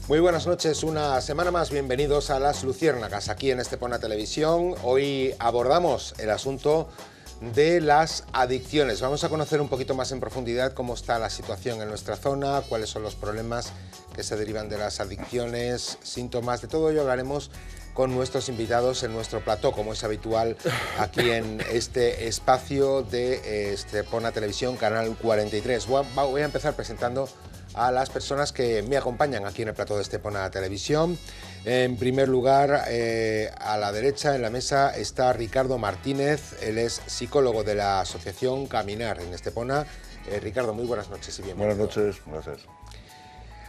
Muy buenas noches, una semana más, bienvenidos a Las Luciérnagas, aquí en Estepona Televisión. Hoy abordamos el asunto de las adicciones. Vamos a conocer un poquito más en profundidad cómo está la situación en nuestra zona, cuáles son los problemas que se derivan de las adicciones, síntomas, de todo ello hablaremos con nuestros invitados en nuestro plató, como es habitual aquí en este espacio de Estepona Televisión, Canal 43. Voy a empezar presentando a las personas que me acompañan aquí en el plató de Estepona Televisión. En primer lugar, a la derecha en la mesa está Ricardo Martínez, él es psicólogo de la asociación Caminar en Estepona. Ricardo, muy buenas noches y bienvenido. Buenas noches, gracias.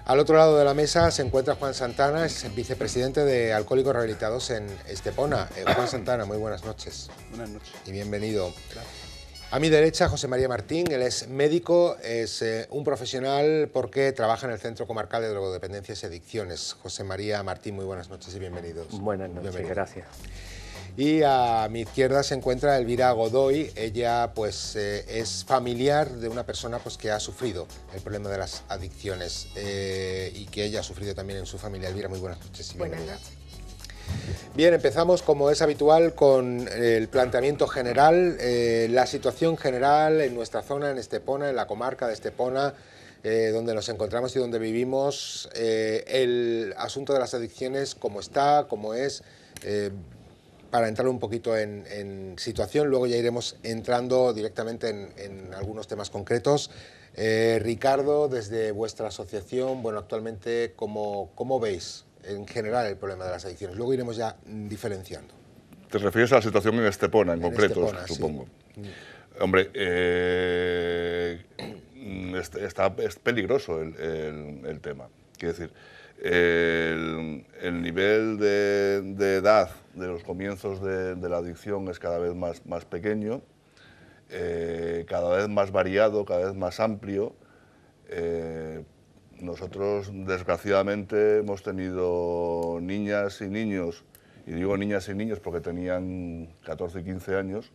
Al otro lado de la mesa se encuentra Juan Santana, es vicepresidente de Alcohólicos Rehabilitados en Estepona. Juan Santana, muy buenas noches. Buenas noches. Y bienvenido. Gracias. A mi derecha, José María Martín, él es médico, es un profesional porque trabaja en el Centro Comarcal de Drogodependencias y Adicciones. José María Martín, muy buenas noches y bienvenidos. Buenas noches, Bienvenido. Gracias. Y a mi izquierda se encuentra Elvira Godoy, ella pues es familiar de una persona pues que ha sufrido el problema de las adicciones y que ella ha sufrido también en su familia. Elvira, muy buenas noches y bienvenida. Buenas noches. Bien, empezamos como es habitual con el planteamiento general, la situación general en nuestra zona, en Estepona, en la comarca de Estepona, donde nos encontramos y donde vivimos, el asunto de las adicciones, cómo está, cómo es, para entrar un poquito en situación, luego ya iremos entrando directamente en algunos temas concretos. Ricardo, desde vuestra asociación, bueno, actualmente, ¿cómo veis en general el problema de las adicciones? Luego iremos ya diferenciando. ¿Te refieres a la situación en Estepona en concreto, Estepona, supongo? Sí. Hombre, es peligroso el tema. Quiero decir, el nivel de edad de los comienzos de la adicción es cada vez más pequeño, cada vez más variado, cada vez más amplio. Nosotros, desgraciadamente, hemos tenido niñas y niños, y digo niñas y niños porque tenían 14 y 15 años,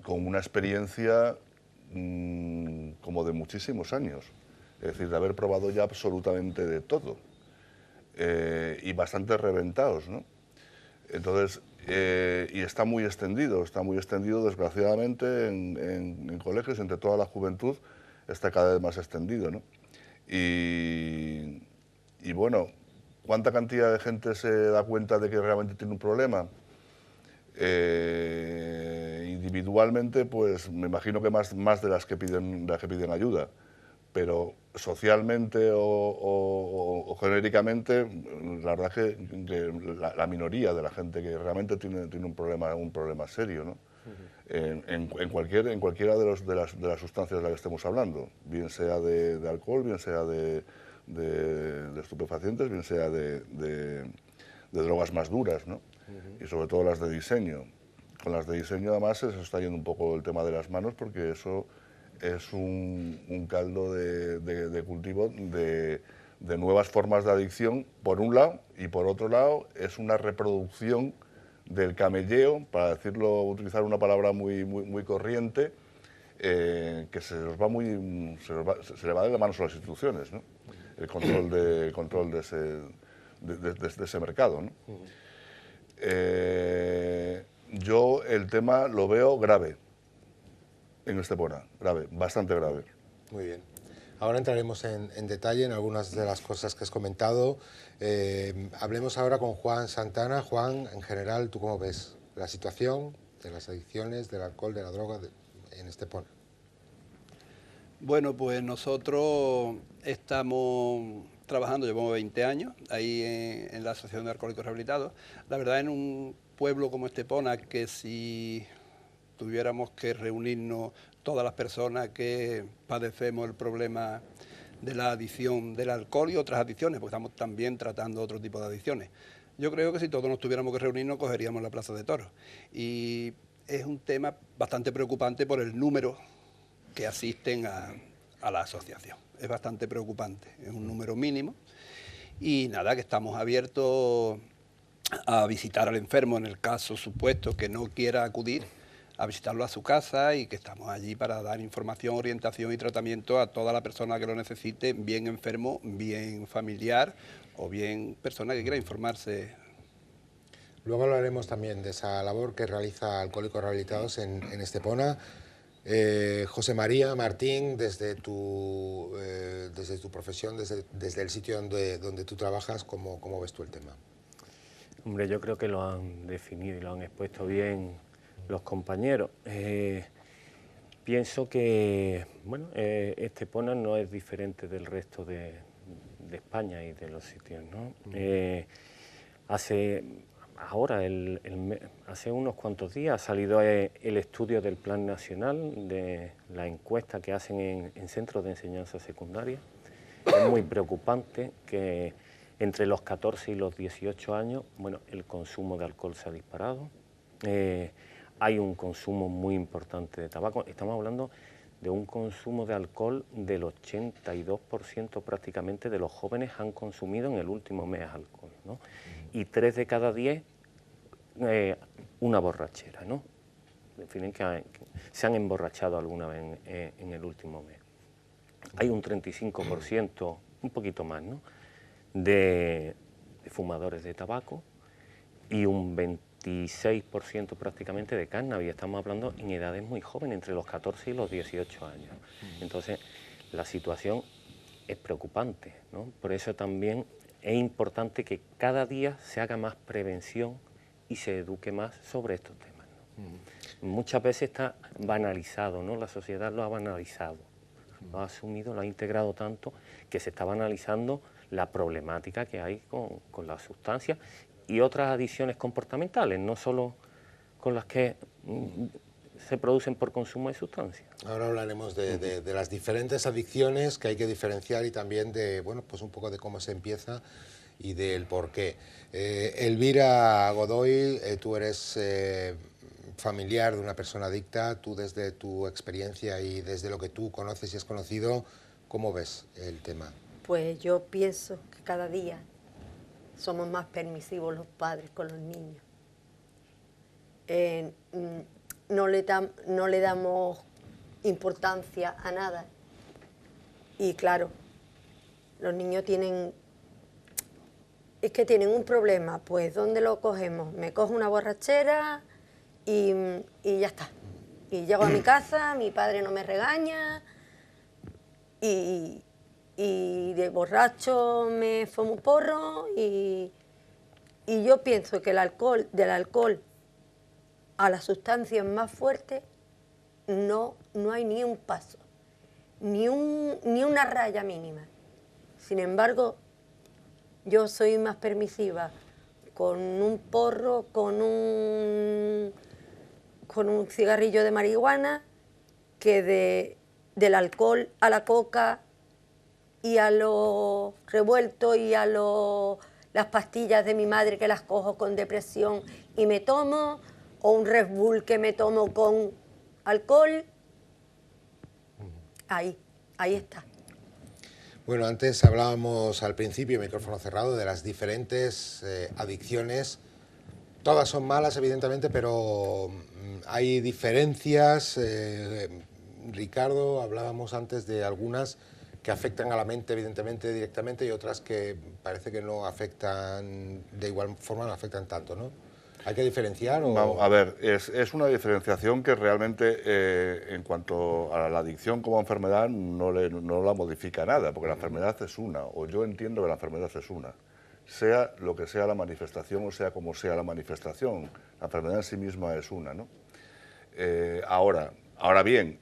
con una experiencia como de muchísimos años. Es decir, de haber probado ya absolutamente de todo, y bastante reventados, ¿no? Entonces, y está muy extendido, desgraciadamente, en colegios, entre toda la juventud, está cada vez más extendido, ¿no? Y bueno, ¿cuánta cantidad de gente se da cuenta de que realmente tiene un problema? Individualmente, pues me imagino que más de las que piden ayuda, pero socialmente o genéricamente, la verdad que la minoría de la gente que realmente tiene un problema serio, ¿no? En cualquiera de las sustancias de las que estemos hablando, bien sea de alcohol, bien sea de estupefacientes, bien sea de drogas más duras, ¿no? Y sobre todo las de diseño. Con las de diseño además se está yendo un poco el tema de las manos, porque eso es un caldo de cultivo de nuevas formas de adicción, por un lado, y por otro lado es una reproducción del camelleo, para utilizar una palabra muy corriente, que se le va de las manos a las instituciones, ¿no? El control de ese mercado, ¿no? Yo el tema lo veo grave en Estepona, bastante grave. Muy bien. Ahora entraremos en detalle en algunas de las cosas que has comentado. Hablemos ahora con Juan Santana. Juan, en general, ¿tú cómo ves la situación de las adicciones, del alcohol, de la droga en Estepona? Bueno, pues nosotros estamos trabajando, llevamos 20 años ahí en la Asociación de Alcohólicos Rehabilitados. La verdad, en un pueblo como Estepona, que si tuviéramos que reunirnos todas las personas que padecemos el problema de la adicción del alcohol y otras adicciones, porque estamos también tratando otro tipo de adicciones. Yo creo que si todos nos tuviéramos que reunirnos, cogeríamos la Plaza de Toros. Y es un tema bastante preocupante por el número que asisten a la asociación. Es bastante preocupante, es un número mínimo. Y nada, que estamos abiertos a visitar al enfermo en el caso supuesto que no quiera acudir, a visitarlo a su casa, y que estamos allí para dar información, orientación y tratamiento a toda la persona que lo necesite, bien enfermo, bien familiar o bien persona que quiera informarse. Luego hablaremos también de esa labor que realiza Alcohólicos Rehabilitados en Estepona. José María Martín, desde tu profesión, desde el sitio donde tú trabajas, ¿cómo ves tú el tema? Hombre, yo creo que lo han definido y lo han expuesto bien los compañeros. Pienso que bueno, Estepona no es diferente del resto de España y de los sitios, ¿no? Hace unos cuantos días ha salido el estudio del Plan Nacional, de la encuesta que hacen en centros de enseñanza secundaria. Es muy preocupante que entre los 14 y los 18 años, bueno, el consumo de alcohol se ha disparado. Hay un consumo muy importante de tabaco. Estamos hablando de un consumo de alcohol del 82% prácticamente de los jóvenes han consumido en el último mes alcohol, ¿no? Y 3 de cada 10 una borrachera, ¿no? En fin, que se han emborrachado alguna vez en el último mes. Hay un 35%, un poquito más, ¿no?, de fumadores de tabaco y un 26% prácticamente de cannabis. Estamos hablando en edades muy jóvenes, entre los 14 y los 18 años. Entonces, la situación es preocupante, ¿no? Por eso también es importante que cada día se haga más prevención y se eduque más sobre estos temas, ¿no? Muchas veces está banalizado, ¿no? La sociedad lo ha banalizado, lo ha asumido, lo ha integrado tanto que se está banalizando la problemática que hay con las sustancias y otras adicciones comportamentales, no solo con las que se producen por consumo de sustancias. Ahora hablaremos de las diferentes adicciones que hay que diferenciar y también de, bueno, pues un poco de cómo se empieza y del por qué. Elvira Godoy, tú eres familiar de una persona adicta. Tú, desde tu experiencia y desde lo que tú conoces y has conocido, ¿cómo ves el tema? Pues yo pienso que cada día somos más permisivos los padres con los niños. No le damos importancia a nada. Y claro, los niños tienen un problema, pues ¿dónde lo cogemos? Me cojo una borrachera y ya está. Y llego a mi casa, mi padre no me regaña y de borracho me fumo un porro y yo pienso que del alcohol a las sustancias más fuertes no hay ni un paso, ni una raya mínima. Sin embargo, yo soy más permisiva con un porro, con un cigarrillo de marihuana, que del alcohol a la coca y a lo revuelto y a las pastillas de mi madre que las cojo con depresión y me tomo, o un Red Bull que me tomo con alcohol. Ahí está. Bueno, antes hablábamos al principio, micrófono cerrado, de las diferentes adicciones. Todas son malas, evidentemente, pero hay diferencias. Ricardo, hablábamos antes de algunas que afectan a la mente, evidentemente, directamente, y otras que parece que no afectan de igual forma, no afectan tanto, ¿no? ¿Hay que diferenciar? O... A ver, es una diferenciación que realmente, en cuanto a la adicción como enfermedad, no la modifica nada, porque la enfermedad es una, o yo entiendo que la enfermedad es una, sea lo que sea la manifestación o sea como sea la manifestación, la enfermedad en sí misma es una, ¿no? Ahora bien,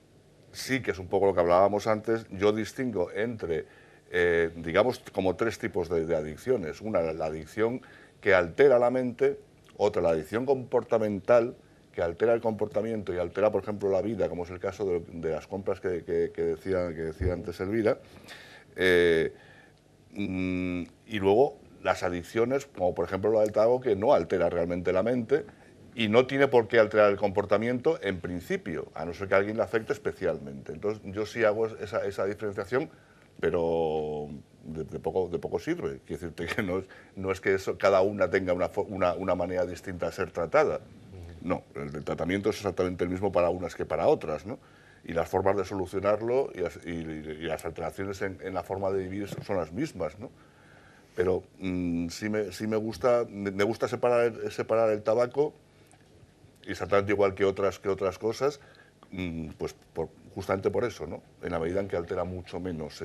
sí que es un poco lo que hablábamos antes, yo distingo entre, digamos, como 3 tipos de adicciones. Una, la adicción que altera la mente; otra, la adicción comportamental, que altera el comportamiento y altera, por ejemplo, la vida, como es el caso de las compras que decía antes Elvira. Y luego las adicciones, como por ejemplo la del tabaco, que no altera realmente la mente y no tiene por qué alterar el comportamiento en principio, a no ser que a alguien le afecte especialmente. Entonces yo sí hago esa diferenciación, pero de poco sirve. Quiero decirte que no es que eso, cada una tenga una manera distinta de ser tratada. No, el tratamiento es exactamente el mismo para unas que para otras, ¿no? Y las formas de solucionarlo y las alteraciones en la forma de vivir son las mismas, ¿no? Pero sí me gusta separar el tabaco, exactamente igual que otras cosas, pues justamente por eso, ¿no? En la medida en que altera mucho menos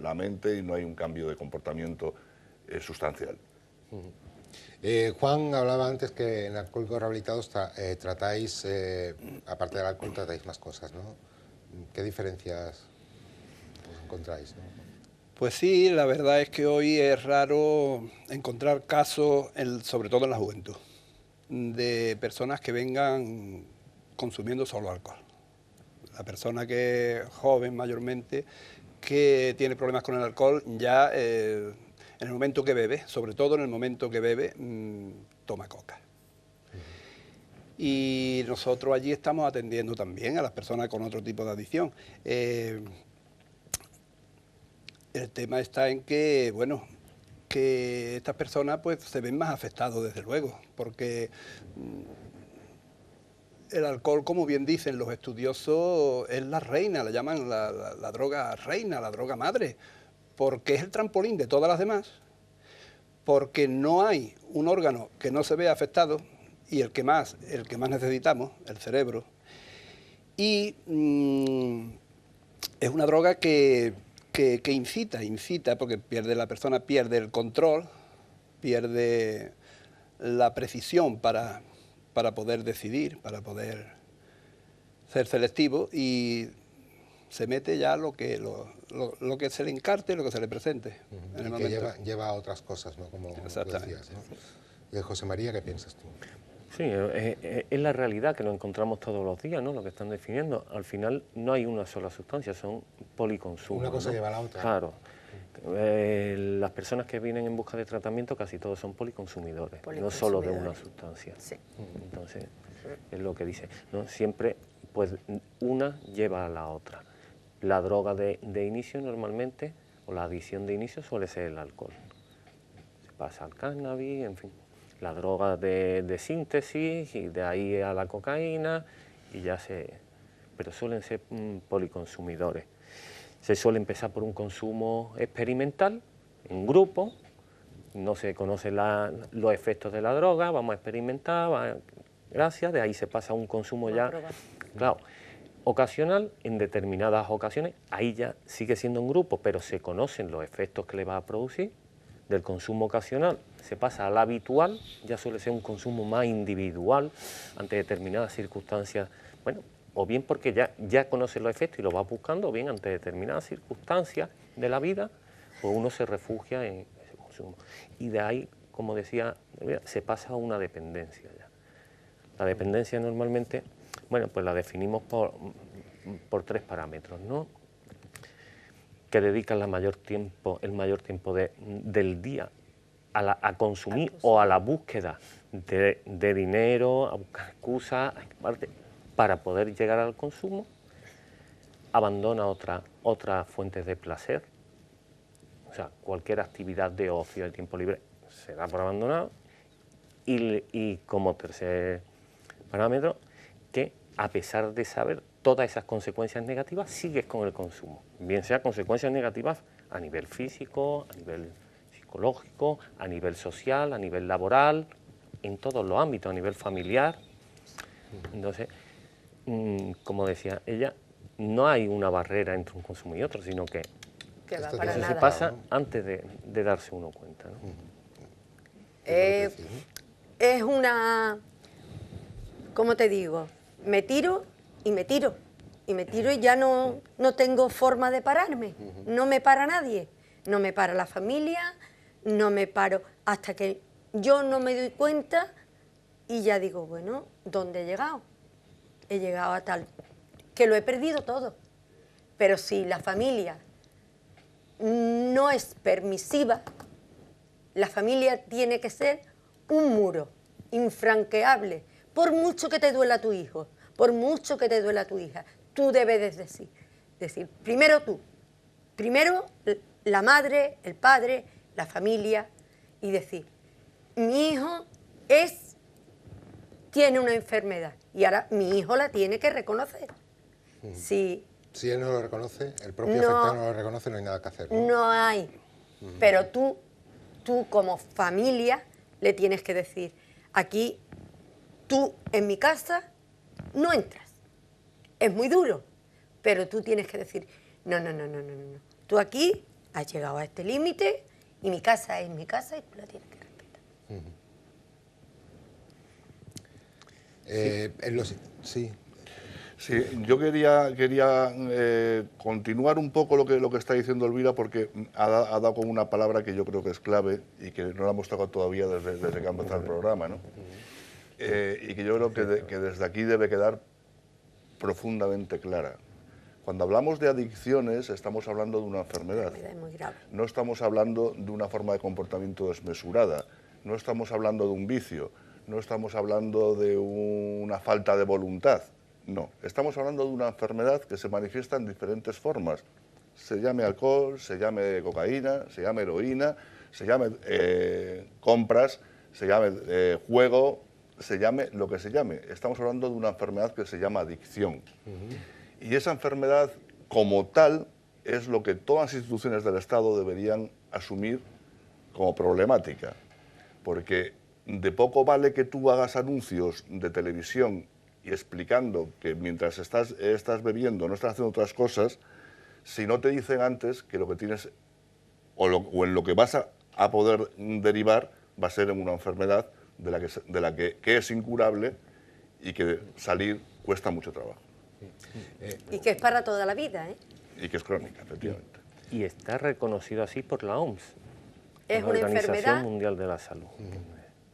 la mente y no hay un cambio de comportamiento sustancial. Juan hablaba antes que en Alcohólicos Rehabilitados tratáis, aparte del alcohol, tratáis más cosas, ¿no? ¿Qué diferencias os encontráis, ¿no? Pues sí, la verdad es que hoy es raro encontrar casos, sobre todo en la juventud, de personas que vengan consumiendo solo alcohol. La persona que es joven mayormente, que tiene problemas con el alcohol, ya en el momento que bebe, sobre todo en el momento que bebe, toma coca. Y nosotros allí estamos atendiendo también a las personas con otro tipo de adicción. El tema está en que, bueno, que estas personas pues se ven más afectados desde luego, porque el alcohol, como bien dicen los estudiosos, es la reina, la llaman la droga reina, la droga madre, porque es el trampolín de todas las demás, porque no hay un órgano que no se vea afectado, y el que más necesitamos, el cerebro, y es una droga que incita, porque la persona pierde el control, pierde la precisión para poder decidir, para poder ser selectivo, y se mete ya lo que se le encarte, lo que se le presente en el momento. Que lleva a otras cosas, ¿no? Como decías, ¿no? José María, ¿qué piensas tú? Sí, es la realidad que nos encontramos todos los días, ¿no? Lo que están definiendo. Al final no hay una sola sustancia, son policonsumos. Una cosa, ¿no?, lleva a la otra. Claro. Las personas que vienen en busca de tratamiento casi todos son policonsumidores, no solo de una sustancia. Sí. Entonces, es lo que dice, ¿no? Siempre, pues, una lleva a la otra. La droga de inicio normalmente, o la adicción de inicio, suele ser el alcohol. Se pasa al cannabis, en fin. La droga de síntesis, y de ahí a la cocaína, y ya pero suelen ser policonsumidores. Se suele empezar por un consumo experimental, en grupo, no se conocen los efectos de la droga, vamos a experimentar, gracias, de ahí se pasa a un consumo ya, claro, ocasional, en determinadas ocasiones, ahí ya sigue siendo un grupo, pero se conocen los efectos que le va a producir. Del consumo ocasional se pasa al habitual, ya suele ser un consumo más individual ante determinadas circunstancias, bueno, o bien porque ya conoce los efectos y lo va buscando, o bien ante determinadas circunstancias de la vida, pues uno se refugia en ese consumo. Y de ahí, como decía, se pasa a una dependencia ya. La dependencia normalmente, bueno, pues la definimos por 3 parámetros, ¿no? Que dedican el mayor tiempo del día a consumir o a la búsqueda de dinero, a buscar excusas, para poder llegar al consumo, abandona otras fuentes de placer, o sea, cualquier actividad de ocio, de tiempo libre, se da por abandonado, y como tercer parámetro, que a pesar de saber todas esas consecuencias negativas, sigues con el consumo, bien sea consecuencias negativas a nivel físico, a nivel psicológico, a nivel social, a nivel laboral, en todos los ámbitos, a nivel familiar. Entonces, como decía ella, no hay una barrera entre un consumo y otro, sino que va para eso nada, se pasa, ¿no?, antes de darse uno cuenta, ¿no? Es una, ¿cómo te digo? Me tiro y me tiro, y me tiro, y ya no tengo forma de pararme. No me para nadie, no me para la familia, no me paro hasta que yo no me doy cuenta, y ya digo, bueno, ¿dónde he llegado? He llegado a tal, que lo he perdido todo. Pero si la familia no es permisiva, la familia tiene que ser un muro infranqueable. Por mucho que te duela tu hijo, por mucho que te duela tu hija, tú debes decir, primero tú, primero la madre, el padre, la familia, y decir, mi hijo tiene una enfermedad y ahora mi hijo la tiene que reconocer. Si él no lo reconoce, el propio afectado no lo reconoce, no hay nada que hacer, ¿no? No hay. Pero tú como familia le tienes que decir, aquí, tú en mi casa no entras. Es muy duro, pero tú tienes que decir, no. Tú aquí has llegado a este límite y mi casa es mi casa y tú la tienes que respetar. Sí. Sí, yo quería continuar un poco lo que está diciendo Elvira, porque ha dado con una palabra que yo creo que es clave y que no la hemos tocado todavía desde que ha empezado el programa, ¿no? Y que yo creo que desde aquí debe quedar profundamente clara. Cuando hablamos de adicciones estamos hablando de una enfermedad. Muy grave. No estamos hablando de una forma de comportamiento desmesurada, no estamos hablando de un vicio, no estamos hablando de una falta de voluntad. No, estamos hablando de una enfermedad que se manifiesta en diferentes formas. Se llame alcohol, se llame cocaína, se llame heroína, se llame compras, se llame juego, se llame lo que se llame. Estamos hablando de una enfermedad que se llama adicción. Y esa enfermedad, como tal, es lo que todas las instituciones del Estado deberían asumir como problemática. Porque de poco vale que tú hagas anuncios de televisión y explicando que mientras estás bebiendo no estás haciendo otras cosas, si no te dicen antes que lo que tienes o en lo que vas a poder derivar va a ser en una enfermedad de la que es incurable y que salir cuesta mucho trabajo. Y que es para toda la vida, ¿eh? Y que es crónica, efectivamente. Y está reconocido así por la OMS, Es la una Organización enfermedad Mundial de la Salud.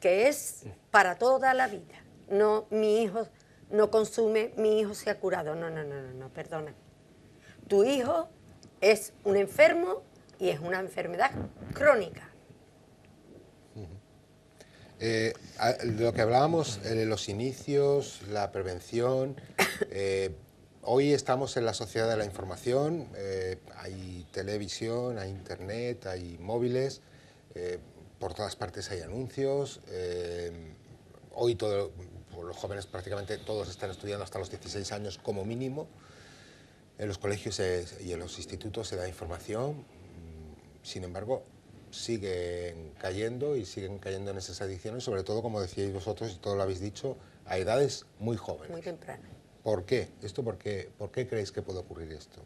que es para toda la vida. No, mi hijo no consume, mi hijo se ha curado. No, perdona. Tu hijo es un enfermo y es una enfermedad crónica. Lo que hablábamos, los inicios, la prevención, hoy estamos en la sociedad de la información, hay televisión, hay internet, hay móviles, por todas partes hay anuncios, hoy los jóvenes prácticamente todos están estudiando hasta los 16 años como mínimo, en los colegios y en los institutos se da información, sin embargo siguen cayendo en esas adicciones, sobre todo, como decíais vosotros y todo lo habéis dicho, a edades muy jóvenes. Muy temprano. ¿Por qué? ¿Por qué creéis que puede ocurrir esto?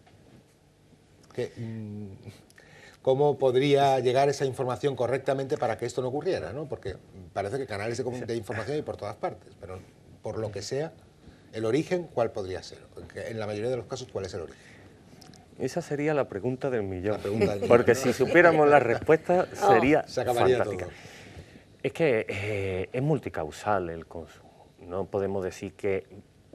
¿Cómo podría llegar esa información correctamente para que esto no ocurriera, ¿no? Porque parece que canales de información hay por todas partes, pero por lo que sea, el origen, ¿cuál podría ser? En la mayoría de los casos, ¿cuál es el origen? Esa sería la pregunta del millón, porque si supiéramos la respuesta sería se acabaría fantástica. todo. Es que es multicausal el consumo. No podemos decir que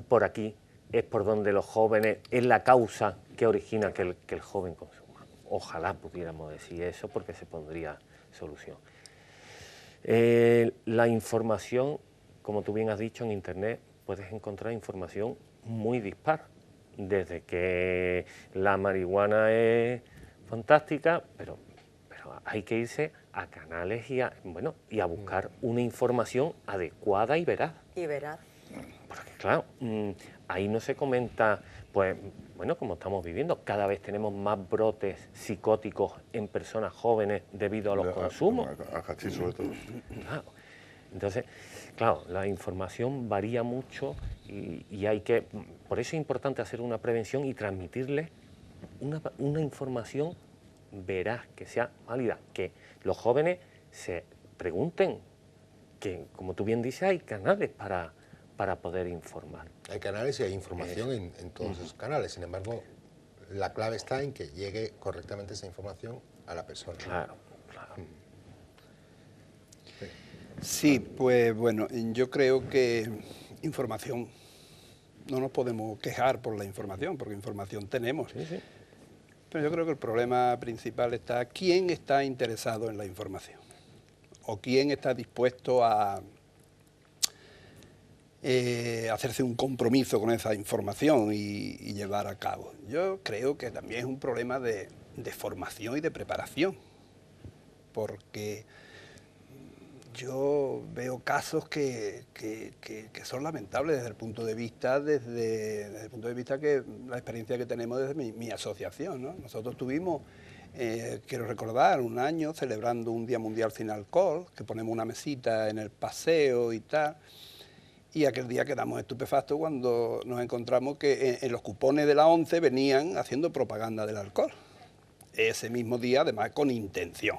por aquí es por donde los jóvenes, es la causa que origina que el joven consuma. Ojalá pudiéramos decir eso porque se pondría solución. La información, como tú bien has dicho, en Internet puedes encontrar información muy dispar. Desde que la marihuana es fantástica, pero hay que irse a canales y a buscar una información adecuada y veraz. Y veraz. Porque claro, ahí no se comenta, pues, bueno, como estamos viviendo, cada vez tenemos más brotes psicóticos en personas jóvenes debido a los consumos. Al hachís sobre todo. Claro. Entonces, claro, la información varía mucho y hay que, por eso es importante hacer una prevención y transmitirle una información veraz, que sea válida, que los jóvenes se pregunten, que como tú bien dices, hay canales para poder informar. Hay canales y hay información en todos esos canales, sin embargo, la clave está en que llegue correctamente esa información a la persona. Claro. Sí, pues bueno, yo creo que información, no nos podemos quejar por la información, porque información tenemos. Sí. Pero yo creo que el problema principal está quién está interesado en la información o quién está dispuesto a hacerse un compromiso con esa información y llevar a cabo. Yo creo que también es un problema de de formación y de preparación, porque yo veo casos que son lamentables desde el punto de vista, que la experiencia que tenemos desde mi asociación, ¿no? Nosotros tuvimos, quiero recordar, un año celebrando un Día Mundial sin Alcohol, que ponemos una mesita en el paseo y tal, y aquel día quedamos estupefactos cuando nos encontramos que en los cupones de la ONCE venían haciendo propaganda del alcohol. Ese mismo día, además, con intención.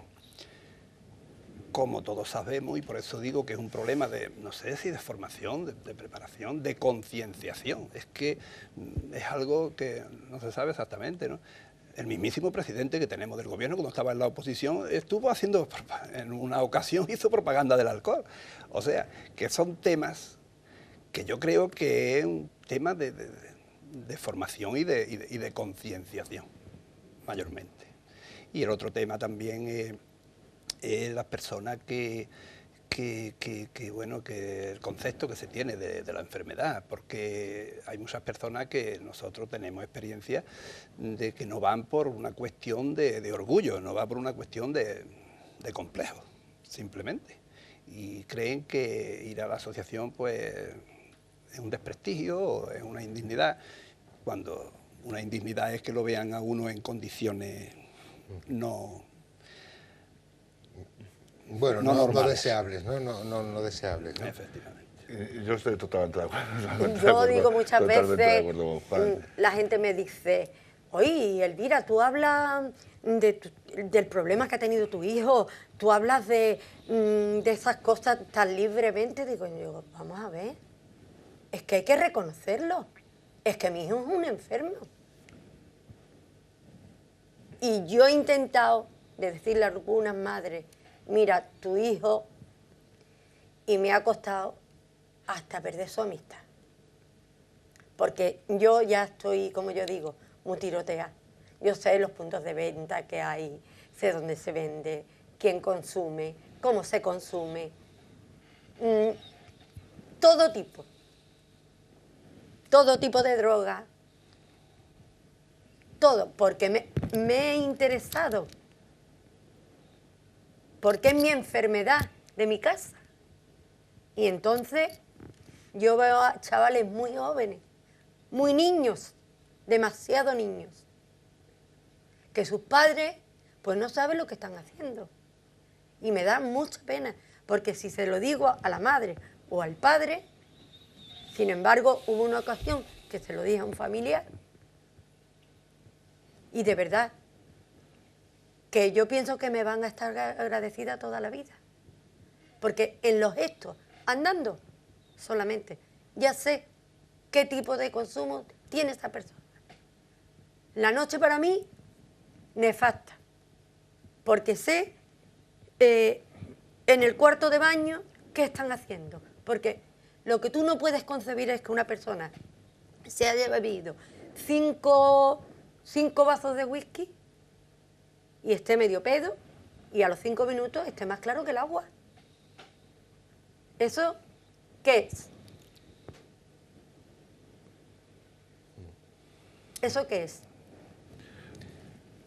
Como todos sabemos, y por eso digo que es un problema de, no sé si de formación, de preparación, de concienciación. Es que es algo que no se sabe exactamente, ¿no? El mismísimo presidente que tenemos del gobierno, cuando estaba en la oposición, estuvo haciendo, en una ocasión hizo propaganda del alcohol. O sea, que son temas que yo creo que es un tema de formación y de concienciación, mayormente. Y el otro tema también es las personas bueno, que el concepto que se tiene de la enfermedad, porque hay muchas personas que nosotros tenemos experiencia de que no van por una cuestión de orgullo, no va por una cuestión de complejo, simplemente. Y creen que ir a la asociación pues es un desprestigio o es una indignidad, cuando una indignidad es que lo vean a uno en condiciones no deseables, no deseables, ¿no? Efectivamente. Yo estoy totalmente de acuerdo. Yo digo muchas veces, Juan. la gente me dice, oye, Elvira, tú hablas del problema que ha tenido tu hijo, tú hablas de esas cosas tan libremente. Digo, vamos a ver, es que hay que reconocerlo, es que mi hijo es un enfermo. Y yo he intentado de decirle a algunas madres, mira, tu hijo, y me ha costado hasta perder su amistad. Porque yo ya estoy, como yo digo, muy tiroteada. Yo sé los puntos de venta que hay, sé dónde se vende, quién consume, cómo se consume. Todo tipo de droga, todo, porque me he interesado. Porque es mi enfermedad de mi casa. Y entonces yo veo a chavales muy jóvenes, muy niños, demasiado niños, que sus padres pues no saben lo que están haciendo. Y me da mucha pena, porque si se lo digo a la madre o al padre, sin embargo, hubo una ocasión que se lo dije a un familiar, y de verdad, que yo pienso que me van a estar agradecidas toda la vida. Porque en los gestos, andando solamente, ya sé qué tipo de consumo tiene esta persona. La noche para mí, nefasta. Porque sé en el cuarto de baño qué están haciendo. Porque lo que tú no puedes concebir es que una persona se haya bebido 5 vasos de whisky y esté medio pedo, y a los 5 minutos esté más claro que el agua. ¿Eso qué es? ¿Eso qué es?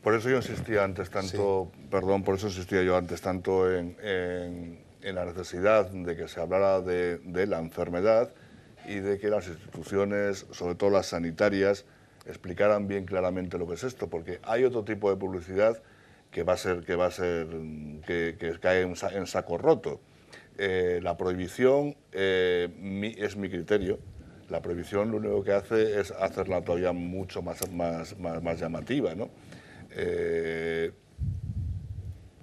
Por eso yo insistía antes tanto, sí. Perdón, por eso insistía yo antes tanto en la necesidad de que se hablara de la enfermedad y de que las instituciones, sobre todo las sanitarias, explicaran bien claramente lo que es esto, porque hay otro tipo de publicidad que cae en saco roto. La prohibición es mi criterio. La prohibición lo único que hace es hacerla todavía mucho más llamativa, ¿no?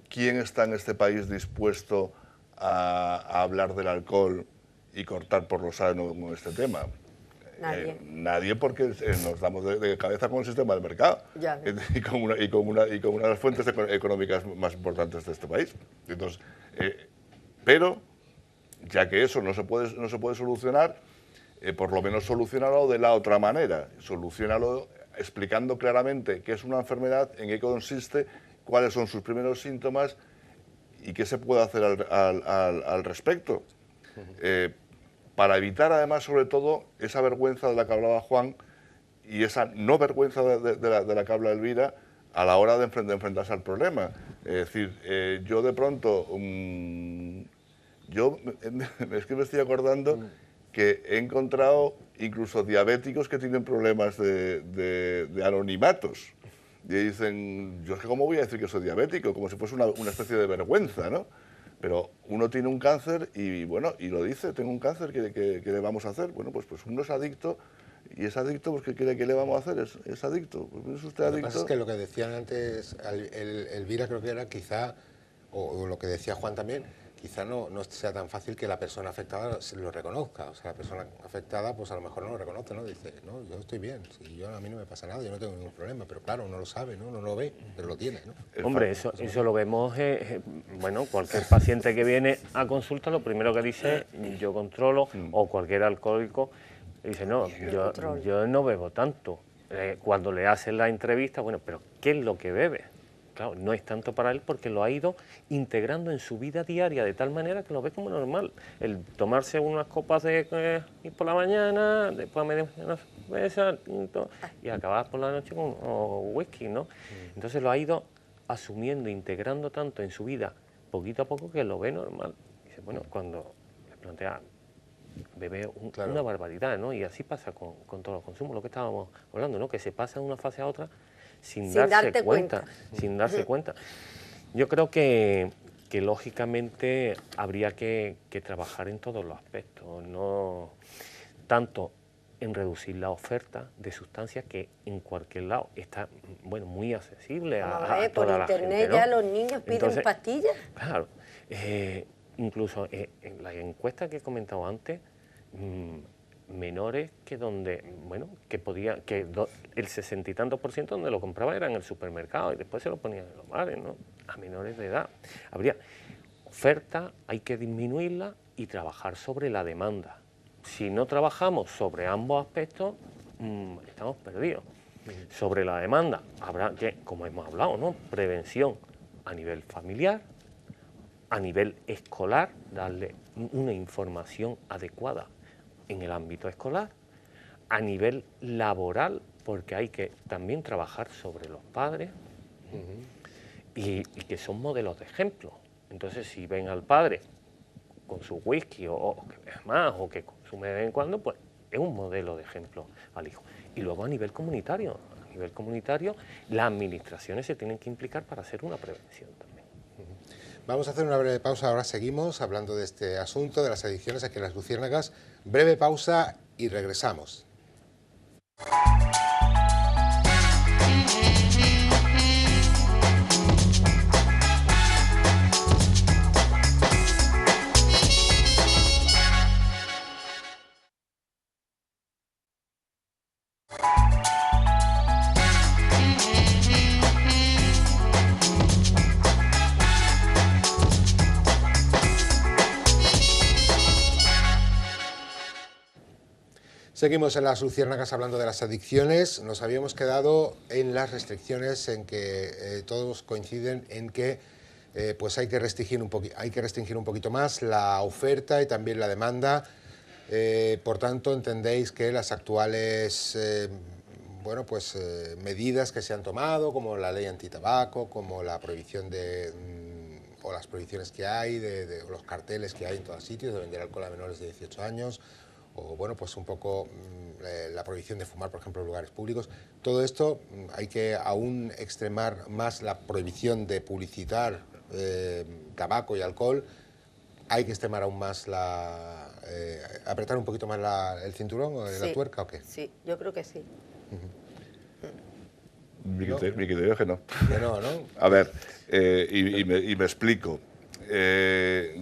¿Quién está en este país dispuesto a hablar del alcohol y cortar por lo sano con este tema? Nadie. Nadie, porque nos damos de cabeza con el sistema del mercado y con una de las fuentes económicas más importantes de este país. Entonces, pero, ya que eso no se puede solucionar, por lo menos solucionarlo de la otra manera. Solucionarlo explicando claramente qué es una enfermedad, en qué consiste, cuáles son sus primeros síntomas y qué se puede hacer al respecto. Para evitar, además, sobre todo, esa vergüenza de la que hablaba Juan y esa no vergüenza de la que habla Elvira, a la hora de enfrentarse al problema. Es decir, yo de pronto, es que me estoy acordando que he encontrado incluso diabéticos que tienen problemas de anonimatos. Y dicen, yo es que cómo voy a decir que soy diabético, como si fuese una especie de vergüenza, ¿no? Pero uno tiene un cáncer y bueno, y lo dice, tengo un cáncer, ¿qué le vamos a hacer? Bueno, pues uno es adicto, y es adicto, pues ¿qué le vamos a hacer? Es adicto. Pues ¿es usted adicto? Lo que pasa es que lo que decían antes, Elvira creo que era quizá, o lo que decía Juan también, quizá no sea tan fácil que la persona afectada lo reconozca. O sea, la persona afectada pues a lo mejor no lo reconoce, ¿no? Dice, no, yo estoy bien, a mí no me pasa nada, yo no tengo ningún problema. Pero claro, uno lo sabe, ¿no? Uno lo ve, pero lo tiene, ¿no? Hombre, eso lo vemos, bueno, cualquier paciente que viene a consulta, lo primero que dice, yo controlo, o cualquier alcohólico, dice, no, yo no bebo tanto. Cuando le hacen la entrevista, bueno, pero ¿qué es lo que bebe? Claro, no es tanto para él porque lo ha ido integrando en su vida diaria de tal manera que lo ve como normal. El tomarse unas copas de por la mañana, después a media una cerveza y acabar por la noche con whisky, ¿no? Entonces lo ha ido asumiendo, integrando tanto en su vida, poquito a poco, que lo ve normal. Dice, bueno, cuando le plantea, bebe una barbaridad, ¿no? Y así pasa con todos los consumos, lo que estábamos hablando, ¿no? Que se pasa de una fase a otra sin darse cuenta. Yo creo que lógicamente habría que trabajar en todos los aspectos, no tanto en reducir la oferta de sustancias que en cualquier lado está, bueno, muy accesible a toda la gente, ¿no? Por internet ya los niños piden pastillas. Claro, incluso en la encuesta que he comentado antes, menores que el 60 y tantos % donde lo compraba era en el supermercado y después se lo ponían en los bares, ¿no? A menores de edad. Habría oferta, hay que disminuirla y trabajar sobre la demanda. Si no trabajamos sobre ambos aspectos, estamos perdidos. Sobre la demanda habrá que, como hemos hablado, ¿no? Prevención a nivel familiar, a nivel escolar, darle una información adecuada en el ámbito escolar, a nivel laboral, porque hay que también trabajar sobre los padres y que son modelos de ejemplo. Entonces, si ven al padre con su whisky o que bebe más o que consume de vez en cuando, pues es un modelo de ejemplo al hijo. Y luego a nivel comunitario, las administraciones se tienen que implicar para hacer una prevención también. Vamos a hacer una breve pausa, ahora seguimos hablando de este asunto, de las adicciones aquí en Las Luciérnagas. Breve pausa y regresamos. Seguimos en Las Luciérnagas hablando de las adicciones. Nos habíamos quedado en las restricciones, en que todos coinciden en que pues hay que restringir un poquito más la oferta y también la demanda. Por tanto, entendéis que las actuales medidas que se han tomado, como la ley antitabaco, como la prohibición o las prohibiciones que hay, o los carteles que hay en todos sitios de vender alcohol a menores de 18 años, o bueno, pues un poco la prohibición de fumar, por ejemplo, en lugares públicos. Todo esto hay que aún extremar más la prohibición de publicitar tabaco y alcohol. Hay que extremar aún más apretar un poquito más el cinturón o la tuerca, ¿o qué? Sí, yo creo que sí. Mi criterio es que no. Que no, ¿no? A ver, y me explico.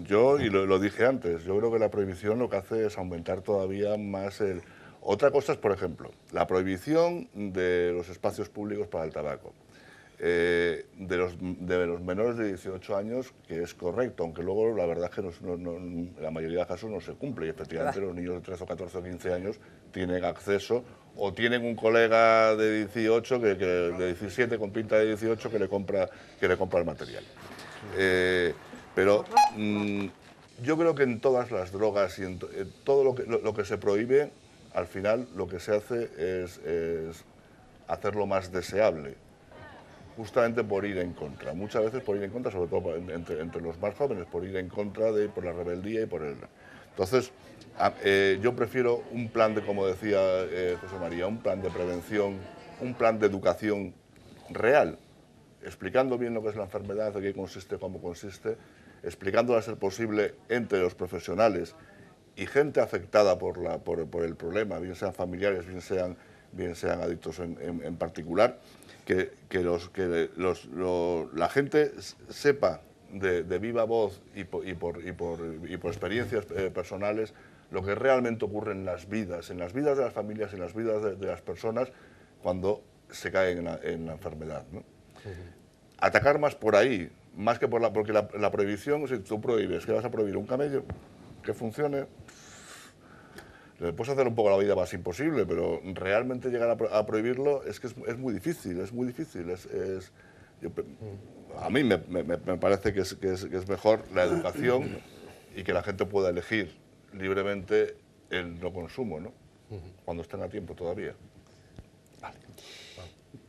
Yo, y lo dije antes, yo creo que la prohibición lo que hace es aumentar todavía más el... Otra cosa es, por ejemplo, la prohibición de los espacios públicos para el tabaco. De los menores de 18 años, que es correcto, aunque luego la verdad es que en la mayoría de casos no se cumple, y efectivamente los niños de 13 o 14 o 15 años tienen acceso o tienen un colega de 18, de 17 con pinta de 18 que le compra el material. Pero yo creo que en todas las drogas y en todo lo que se prohíbe, al final lo que se hace es hacerlo más deseable. justamente por ir en contra. Muchas veces por ir en contra, sobre todo entre los más jóvenes, por ir en contra por la rebeldía y por el... Entonces, yo prefiero un plan de, como decía José María, un plan de prevención, un plan de educación real, explicando bien lo que es la enfermedad, de qué consiste, cómo consiste, explicándola a ser posible entre los profesionales y gente afectada por el problema, bien sean familiares, bien sean adictos en particular, que la gente sepa de viva voz y por experiencias personales lo que realmente ocurre en las vidas de las familias, en las vidas de las personas cuando se caen en la enfermedad, ¿no? Atacar más por ahí, más que porque la prohibición, si tú prohíbes, que vas a prohibir un camello que funcione, le puedes hacer un poco la vida más imposible, pero realmente llegar a prohibirlo es que es muy difícil, es muy difícil. A mí me parece que es mejor la educación y que la gente pueda elegir libremente el no consumo, ¿no? Cuando estén a tiempo todavía. Vale.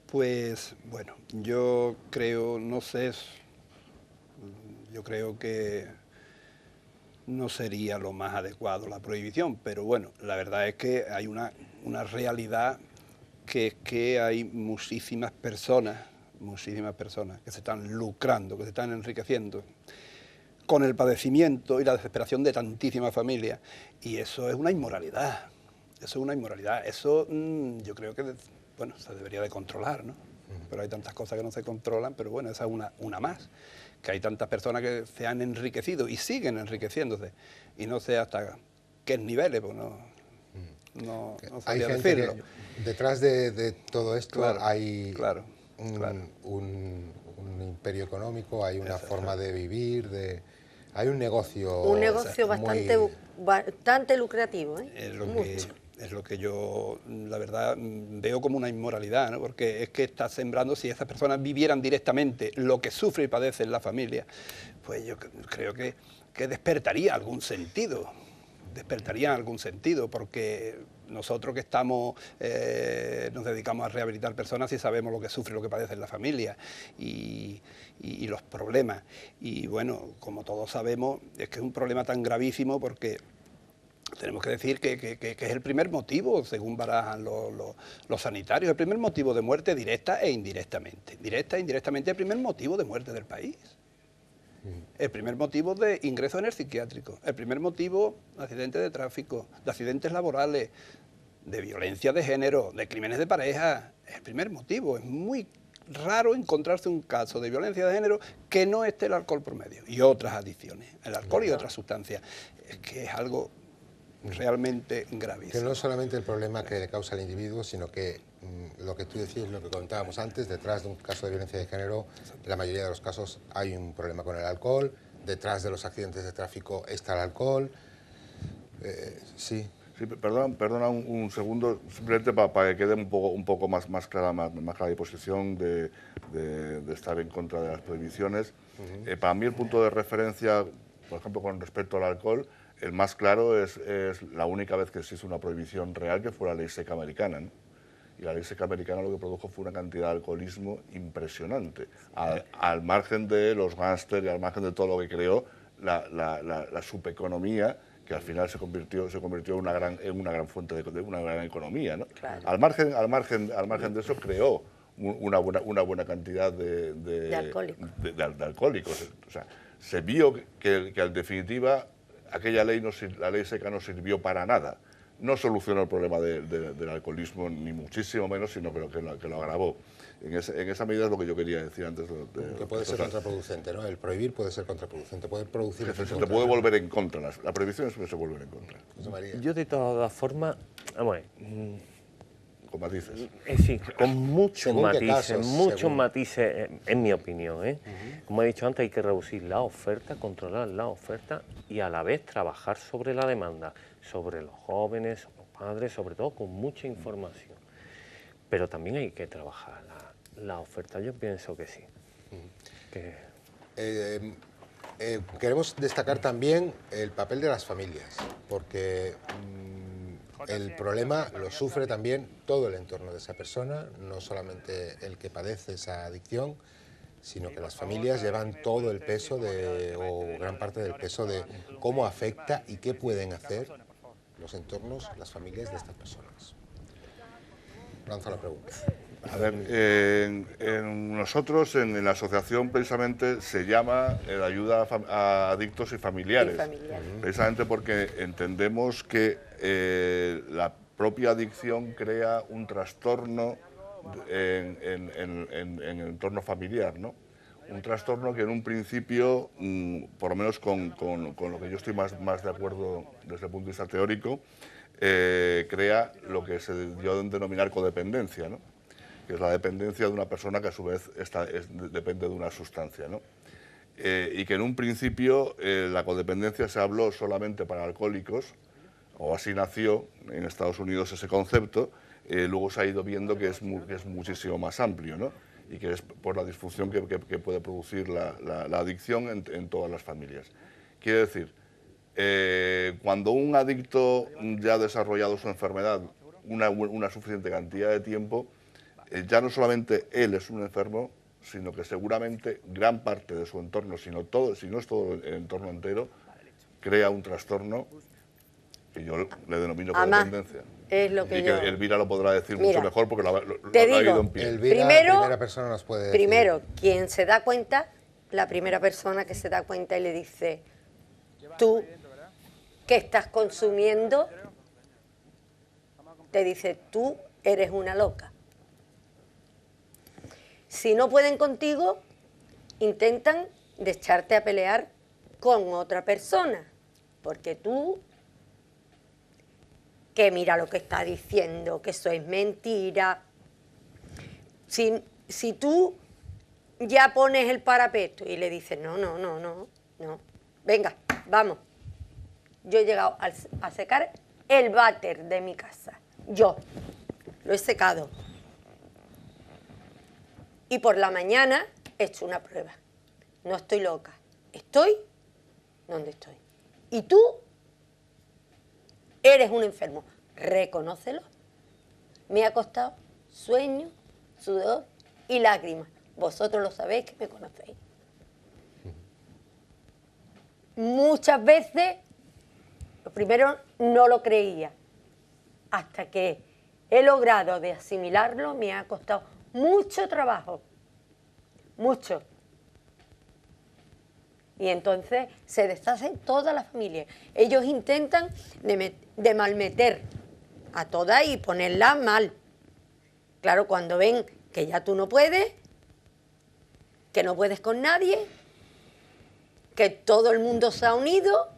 Pues bueno, yo creo, no sé, yo creo que no sería lo más adecuado la prohibición, pero bueno, la verdad es que hay una realidad que es que hay muchísimas personas que se están lucrando, que se están enriqueciendo con el padecimiento y la desesperación de tantísimas familias, y eso es una inmoralidad, eso yo creo que, bueno, se debería de controlar, ¿no? Pero hay tantas cosas que no se controlan, pero bueno, esa es una más, que hay tantas personas que se han enriquecido y siguen enriqueciéndose, y no sé hasta qué niveles, pues no sabría decirlo. Detrás de todo esto Claro, hay claro. un imperio económico, hay una forma de vivir, hay un negocio... Un negocio bastante lucrativo, ¿eh? Es lo que yo, la verdad, veo como una inmoralidad, ¿no? Porque es que está sembrando, si esas personas vivieran directamente lo que sufre y padece en la familia, pues yo creo que despertaría algún sentido. Porque nosotros que estamos, nos dedicamos a rehabilitar personas y sabemos lo que sufre, lo que padece en la familia y los problemas. Y bueno, como todos sabemos, es que es un problema tan gravísimo porque tenemos que decir que es el primer motivo, según barajan los sanitarios, el primer motivo de muerte directa e indirectamente. Directa e indirectamente el primer motivo de muerte del país. El primer motivo de ingreso en el psiquiátrico, el primer motivo de accidentes de tráfico, de accidentes laborales, de violencia de género, de crímenes de pareja. Es el primer motivo. Es muy raro encontrarse un caso de violencia de género que no esté el alcohol por medio y otras adicciones, el alcohol y otras sustancias. Es que es algo realmente gravísimo. Que no es solamente el problema que le causa al individuo, sino que lo que tú decías, lo que comentábamos antes, detrás de un caso de violencia de género, en la mayoría de los casos hay un problema con el alcohol, detrás de los accidentes de tráfico está el alcohol. Sí, perdona un segundo, simplemente para que quede un poco más clara mi posición de estar en contra de las prohibiciones. Para mí el punto de referencia, por ejemplo, con respecto al alcohol, el más claro es la única vez que existe una prohibición real, que fue la ley seca americana, ¿no? Y la ley seca americana lo que produjo fue una cantidad de alcoholismo impresionante, al margen de los gángsters y al margen de todo lo que creó la subeconomía, que al final se convirtió en una gran fuente de una gran economía, ¿no? Claro. Al margen de eso creó una buena cantidad de alcohólicos. O sea, se vio que en definitiva aquella ley, la ley seca, no sirvió para nada. No solucionó el problema del alcoholismo, ni muchísimo menos, sino que lo agravó. En esa medida es lo que yo quería decir antes. Que puede ser contraproducente, ¿no? El prohibir puede ser contraproducente, puede producir... Se te puede volver en contra, la prohibición siempre se vuelve en contra. José María. Yo de todas formas, Con matices. Sí, con muchos Según matices, en mi opinión, ¿eh? Como he dicho antes, hay que reducir la oferta, controlar la oferta y a la vez trabajar sobre la demanda, sobre los jóvenes, los padres, sobre todo con mucha información. Pero también hay que trabajar la oferta, yo pienso que sí. Queremos destacar también el papel de las familias, porque el problema lo sufre también todo el entorno de esa persona, no solamente el que padece esa adicción, sino que las familias llevan todo el peso o gran parte del peso de cómo afecta y qué pueden hacer los entornos, las familias de estas personas. Lanzo la pregunta. A ver, nosotros en la asociación precisamente se llama la ayuda a adictos y familiares, precisamente porque entendemos que la propia adicción crea un trastorno en el entorno familiar, ¿no? Un trastorno que en un principio, por lo menos con lo que yo estoy más de acuerdo desde el punto de vista teórico, crea lo que se dio a denominar codependencia, ¿no? Que es la dependencia de una persona que a su vez depende de una sustancia, ¿no? Y que en un principio la codependencia se habló solamente para alcohólicos, o así nació en Estados Unidos ese concepto, luego se ha ido viendo que es muchísimo más amplio, ¿no? Y que es por la disfunción que puede producir la adicción en todas las familias. Quiere decir, cuando un adicto ya ha desarrollado su enfermedad una suficiente cantidad de tiempo, ya no solamente él es un enfermo, sino que seguramente gran parte de su entorno, si no es todo el entorno entero, crea un trastorno que yo le denomino codependencia. Es lo que Elvira lo podrá decir mucho mejor porque lo ha ido en pie. Elvira, primera persona nos puede decir. Primero, quien se da cuenta, la primera persona que se da cuenta y le dice, tú que estás consumiendo, te dice, tú eres una loca. Si no pueden contigo, intentan de echarte a pelear con otra persona, porque tú, que mira lo que está diciendo, que eso es mentira. Si tú ya pones el parapeto y le dices, no, venga, vamos. Yo he llegado a secar el váter de mi casa, yo lo he secado. Y por la mañana he hecho una prueba. No estoy loca. Estoy donde estoy. Y tú eres un enfermo. Reconócelo. Me ha costado sueño, sudor y lágrimas. Vosotros lo sabéis que me conocéis. Muchas veces, lo primero no lo creía. Hasta que he logrado de asimilarlo, me ha costado mucho trabajo, mucho. Y entonces se deshace toda la familia. Ellos intentan de malmeter a todas y ponerla mal. Claro, cuando ven que ya tú no puedes, que no puedes con nadie, que todo el mundo se ha unido,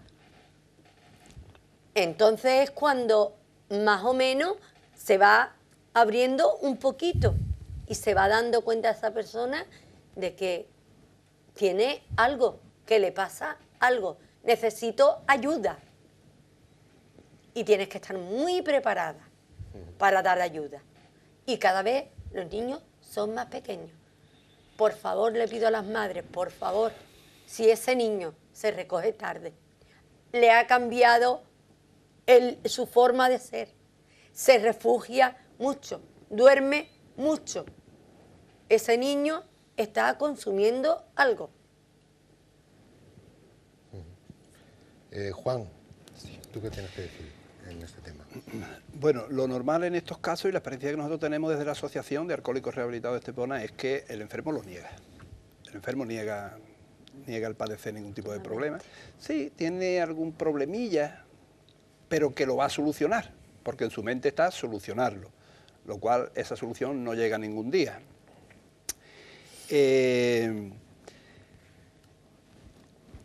entonces es cuando más o menos se va abriendo un poquito. Y se va dando cuenta a esa persona de que tiene algo, que le pasa algo. Necesito ayuda. Y tienes que estar muy preparada para dar ayuda. Y cada vez los niños son más pequeños. Por favor, le pido a las madres, por favor, si ese niño se recoge tarde, le ha cambiado su forma de ser, se refugia mucho, duerme mucho. Ese niño está consumiendo algo. Juan, ¿tú qué tienes que decir en este tema? Bueno, lo normal en estos casos y la experiencia que nosotros tenemos desde la Asociación de Alcohólicos Rehabilitados de Estepona es que el enfermo lo niega. El enfermo niega el padecer ningún tipo de problema. Sí, tiene algún problemilla, pero que lo va a solucionar, porque en su mente está solucionarlo, lo cual esa solución no llega ningún día.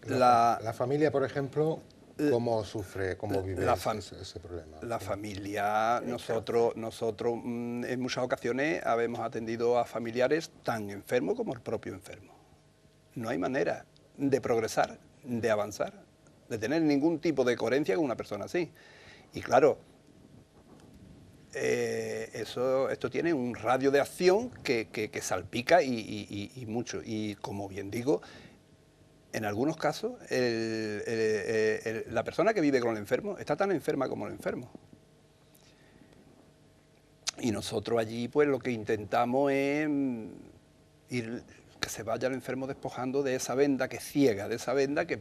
La familia, por ejemplo, ¿cómo sufre, cómo vive ese problema? La familia, nosotros en muchas ocasiones habemos atendido a familiares tan enfermos como el propio enfermo. No hay manera de progresar, de avanzar, de tener ningún tipo de coherencia con una persona así. Y claro, esto tiene un radio de acción que salpica y mucho. Y como bien digo, en algunos casos la persona que vive con el enfermo está tan enferma como el enfermo. Y nosotros allí pues lo que intentamos es ir, que se vaya el enfermo despojando de esa venda que ciega, de esa venda que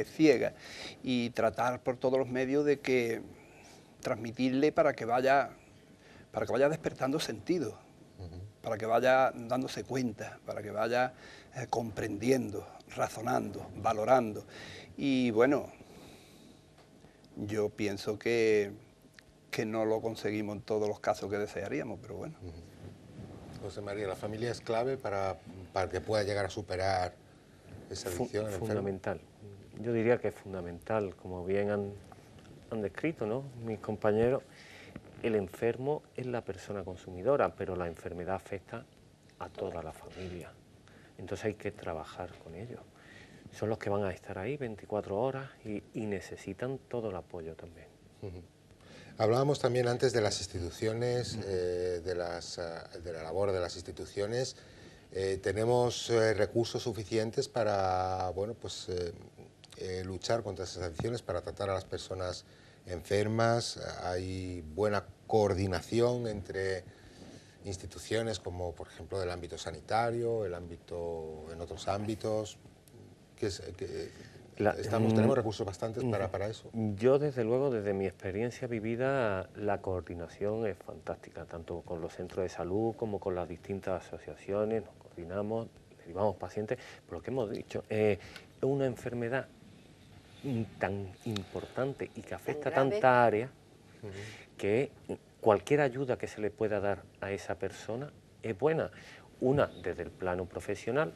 ciega, y tratar por todos los medios de que transmitirle para que vaya despertando sentido, para que vaya dándose cuenta, para que vaya comprendiendo, razonando, valorando. Y bueno, yo pienso que no lo conseguimos en todos los casos que desearíamos, pero bueno. José María, ¿la familia es clave para que pueda llegar a superar esa adicción? Fundamental. Yo diría que es fundamental, como bien han descrito, ¿no?, mis compañeros. El enfermo es la persona consumidora, pero la enfermedad afecta a toda la familia. Entonces hay que trabajar con ellos. Son los que van a estar ahí 24 horas y necesitan todo el apoyo también. Hablábamos también antes de las instituciones, de la labor de las instituciones. ¿Tenemos recursos suficientes para luchar contra esas adicciones, para tratar a las personas enfermas? ¿Hay buena coordinación entre instituciones como, por ejemplo, del ámbito sanitario, en otros ámbitos? ¿Tenemos recursos bastantes para eso? Yo, desde luego, desde mi experiencia vivida, la coordinación es fantástica, tanto con los centros de salud como con las distintas asociaciones. Nos coordinamos, derivamos pacientes, por lo que hemos dicho, es una enfermedad tan importante y que afecta a tanta área que cualquier ayuda que se le pueda dar a esa persona es buena. Una desde el plano profesional,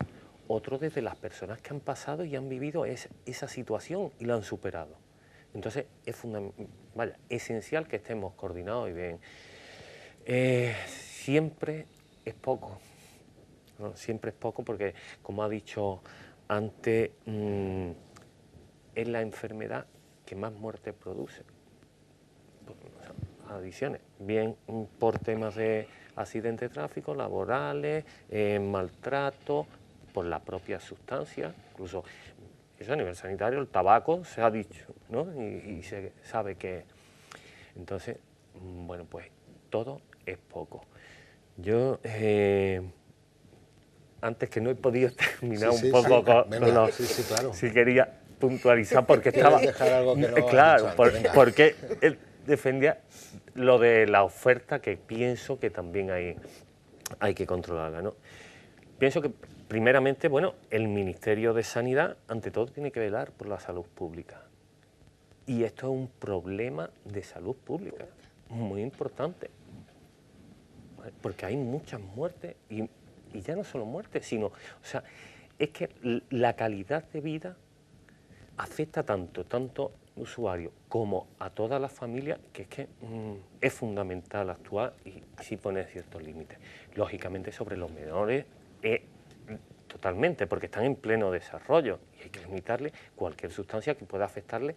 otro desde las personas que han pasado y han vivido esa situación y la han superado. Entonces es esencial que estemos coordinados y bien. Siempre es poco, ¿no? Siempre es poco porque, como ha dicho antes, es la enfermedad que más muerte produce. Adicciones, bien por temas de accidentes de tráfico, laborales, maltrato, por la propia sustancia, incluso eso a nivel sanitario, el tabaco se ha dicho, ¿no? Y se sabe que... Entonces, bueno, pues todo es poco. Yo, antes que no he podido terminar un poco con los... claro. Sí quería puntualizar porque estaba... dejar algo que no claro, has dicho antes, porque él defendía lo de la oferta, que pienso que también hay que controlarla, ¿no? Pienso que, primeramente, bueno, el Ministerio de Sanidad, ante todo, tiene que velar por la salud pública. Y esto es un problema de salud pública muy importante, porque hay muchas muertes, y ya no solo muertes, sino, o sea, es que la calidad de vida afecta tanto al usuario como a toda la familia, que es que es fundamental actuar y sí poner ciertos límites. Lógicamente, sobre los menores, totalmente, porque están en pleno desarrollo y hay que limitarle cualquier sustancia que pueda afectarle.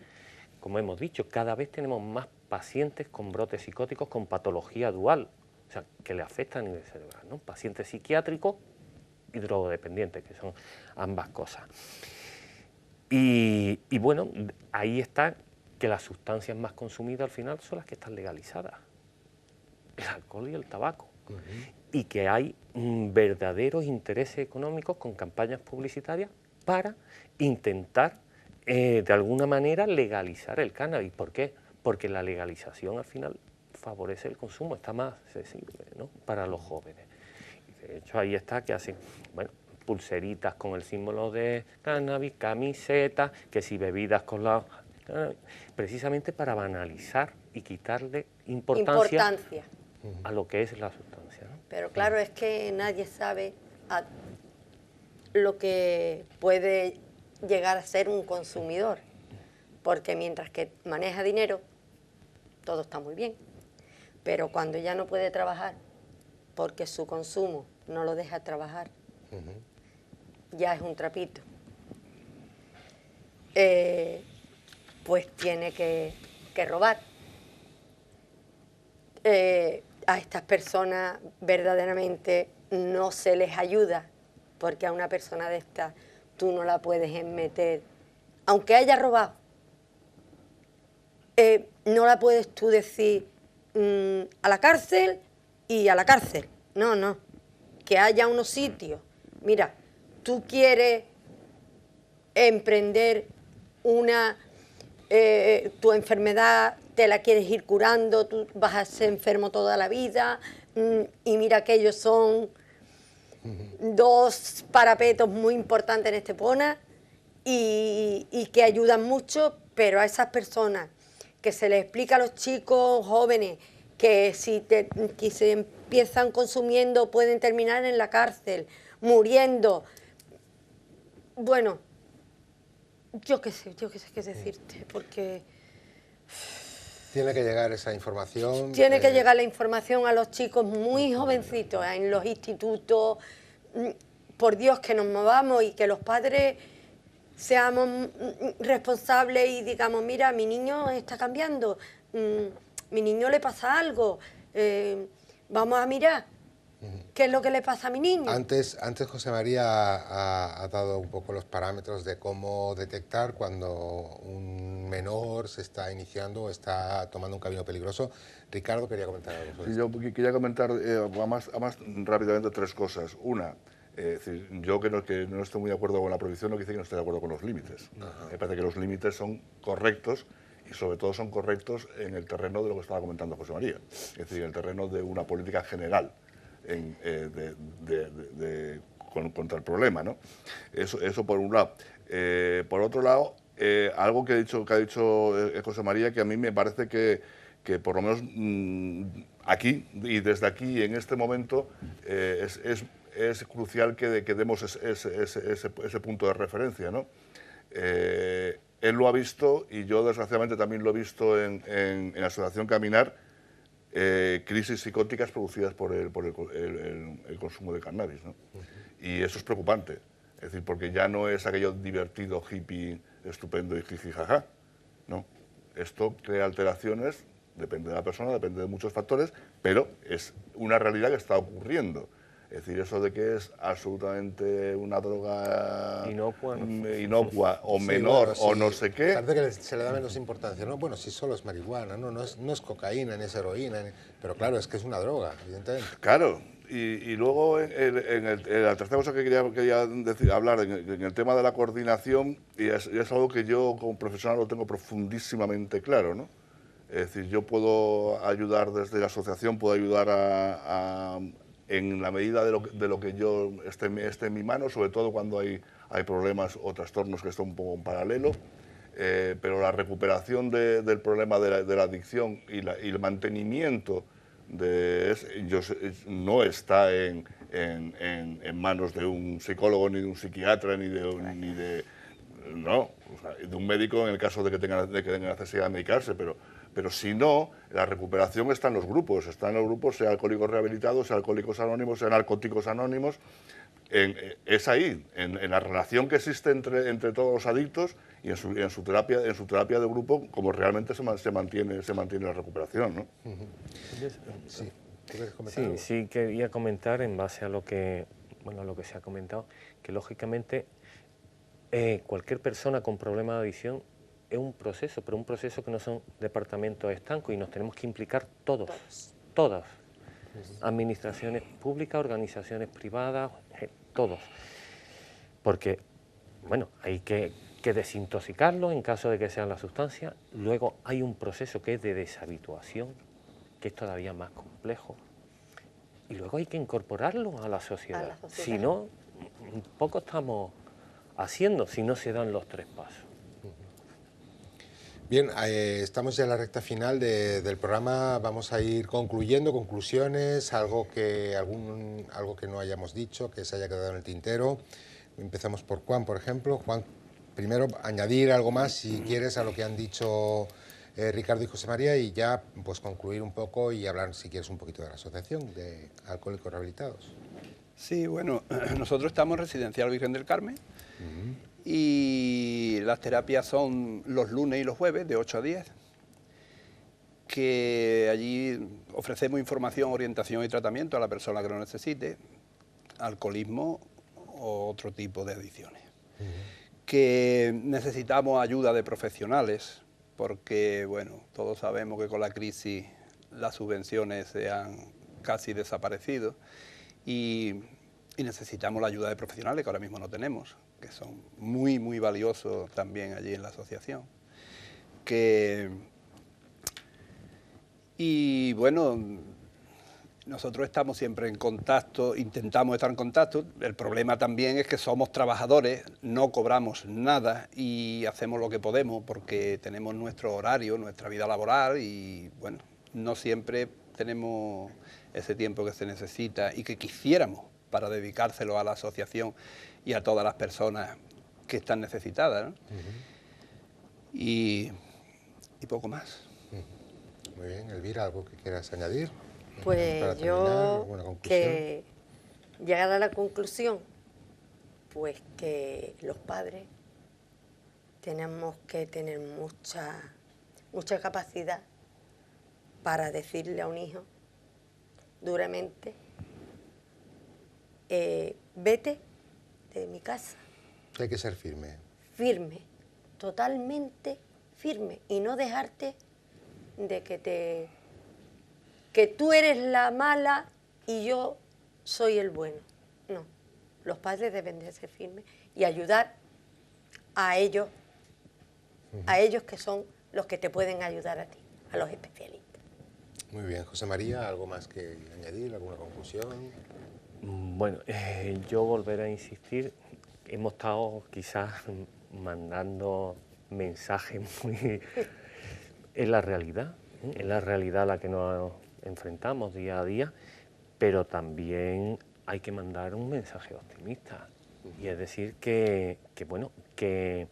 Como hemos dicho, cada vez tenemos más pacientes con brotes psicóticos con patología dual, o sea, que le afecta a nivel cerebral, ¿no? Pacientes psiquiátricos y drogodependientes, que son ambas cosas. Y bueno, ahí está que las sustancias más consumidas al final son las que están legalizadas, el alcohol y el tabaco. Y que hay verdaderos intereses económicos con campañas publicitarias para intentar, de alguna manera, legalizar el cannabis. ¿Por qué? Porque la legalización al final favorece el consumo, está más accesible, ¿no?, para los jóvenes. Y de hecho, ahí está que hacen, bueno, pulseritas con el símbolo de cannabis, camisetas, que si bebidas con la... precisamente para banalizar y quitarle importancia a lo que es la sustancia, ¿no? Pero claro, es que nadie sabe lo que puede llegar a ser un consumidor, porque mientras que maneja dinero, todo está muy bien, pero cuando ya no puede trabajar, porque su consumo no lo deja trabajar, ya es un trapito, pues tiene que robar. A estas personas verdaderamente no se les ayuda, porque a una persona de estas tú no la puedes meter, aunque haya robado, no la puedes tú decir a la cárcel y a la cárcel. No, no. Que haya unos sitios. Mira, tú quieres emprender tu enfermedad, te la quieres ir curando, tú vas a ser enfermo toda la vida, y mira que ellos son dos parapetos muy importantes en Estepona y que ayudan mucho, pero a esas personas que se les explica a los chicos jóvenes que que se empiezan consumiendo pueden terminar en la cárcel, muriendo. Bueno, yo qué sé qué decirte, porque Tiene que llegar esa información. tiene que llegar la información a los chicos muy jovencitos, en los institutos. Por Dios, que nos movamos y que los padres seamos responsables y digamos, mira, mi niño está cambiando, mi niño le pasa algo, vamos a mirar qué es lo que le pasa a mi niño. Antes José María ha dado un poco los parámetros de cómo detectar cuando un menor se está iniciando o está tomando un camino peligroso. Ricardo quería comentar algo sobre Sí, yo quería comentar además rápidamente tres cosas. Una, es decir, yo que no estoy muy de acuerdo con la prohibición no quiere decir que no estoy de acuerdo con los límites. Me parece que los límites son correctos y sobre todo son correctos en el terreno de lo que estaba comentando José María, es decir, en el terreno de una política general contra el problema, ¿no? Eso por un lado. Por otro lado, algo que ha dicho José María, que a mí me parece que por lo menos aquí y desde aquí en este momento es crucial que demos ese punto de referencia, ¿no? Él lo ha visto y yo desgraciadamente también lo he visto en la Asociación Caminar, crisis psicóticas producidas por el consumo de cannabis, ¿no? Y eso es preocupante, es decir, porque ya no es aquello divertido, hippie, estupendo y jiji jaja, ¿no? Esto crea alteraciones, depende de la persona, depende de muchos factores, pero es una realidad que está ocurriendo. Es decir, eso de que es absolutamente una droga inocua o Sí, menor, bueno, sí, o no sé qué. Parece que se le da menos importancia, ¿no? Bueno, si solo es marihuana, no es cocaína, ni es heroína, pero claro, es que es una droga, evidentemente. Claro, y luego la tercera cosa que quería hablar en el tema de la coordinación, y es algo que yo como profesional lo tengo profundísimamente claro, ¿no? Es decir, yo puedo ayudar desde la asociación, puedo ayudar en la medida de lo que yo esté en mi mano, sobre todo cuando hay problemas o trastornos que están un poco en paralelo, pero la recuperación del problema de la adicción y el mantenimiento no está en manos de un psicólogo, ni de un psiquiatra, ni de un médico en el caso de que tenga necesidad de medicarse, pero si no, la recuperación está en los grupos, sea Alcohólicos Rehabilitados, sea Alcohólicos Anónimos, sea Narcóticos Anónimos, es ahí, en la relación que existe entre todos los adictos y en su terapia de grupo, como realmente se mantiene la recuperación, ¿no? Sí. ¿Quieres comentar algo? Sí, quería comentar en base a lo que se ha comentado, que lógicamente cualquier persona con problema de adicción es un proceso, pero un proceso que no son departamentos estancos y nos tenemos que implicar todas, administraciones públicas, organizaciones privadas, todos, porque, bueno, hay que desintoxicarlo en caso de que sea la sustancia. Luego hay un proceso que es de deshabituación, que es todavía más complejo, y luego hay que incorporarlo a la sociedad. Si no, poco estamos haciendo si no se dan los tres pasos. Bien, estamos ya en la recta final del programa, vamos a ir concluyendo, conclusiones, algo que no hayamos dicho, que se haya quedado en el tintero. Empezamos por Juan, por ejemplo. Juan, primero añadir algo más, si quieres, a lo que han dicho Ricardo y José María, y ya pues concluir un poco y hablar, si quieres, un poquito de la Asociación de Alcohólicos Rehabilitados. Sí, bueno, nosotros estamos en Residencial Virgen del Carmen. Y las terapias son los lunes y los jueves de 8 a 10, que allí ofrecemos información, orientación y tratamiento a la persona que lo necesite, alcoholismo o otro tipo de adicciones. Que necesitamos ayuda de profesionales, porque bueno, todos sabemos que con la crisis las subvenciones se han casi desaparecidos y necesitamos la ayuda de profesionales que ahora mismo no tenemos, que son muy, muy valiosos también allí en la asociación. Y bueno, nosotros estamos siempre en contacto, intentamos estar en contacto. El problema también es que somos trabajadores, no cobramos nada y hacemos lo que podemos porque tenemos nuestro horario, nuestra vida laboral y bueno, no siempre tenemos ese tiempo que se necesita y que quisiéramos para dedicárselo a la asociación y a todas las personas que están necesitadas, ¿no? Y poco más. Muy bien, Elvira, ¿algo que quieras añadir? Pues Para terminar, yo ¿alguna conclusión? que llegar a la conclusión, pues que los padres tenemos que tener mucha capacidad para decirle a un hijo duramente, vete de mi casa. Hay que ser firme. Firme, totalmente firme, y no dejarte de que tú eres la mala y yo soy el bueno. No, los padres deben de ser firmes y ayudar a ellos que son los que te pueden ayudar a ti, a los especialistas. Muy bien, José María, ¿algo más que añadir? ¿Alguna conclusión? Bueno, yo volveré a insistir, hemos estado quizás mandando mensajes muy... Es la realidad, es la realidad a la que nos enfrentamos día a día, pero también hay que mandar un mensaje optimista. Y es decir bueno, que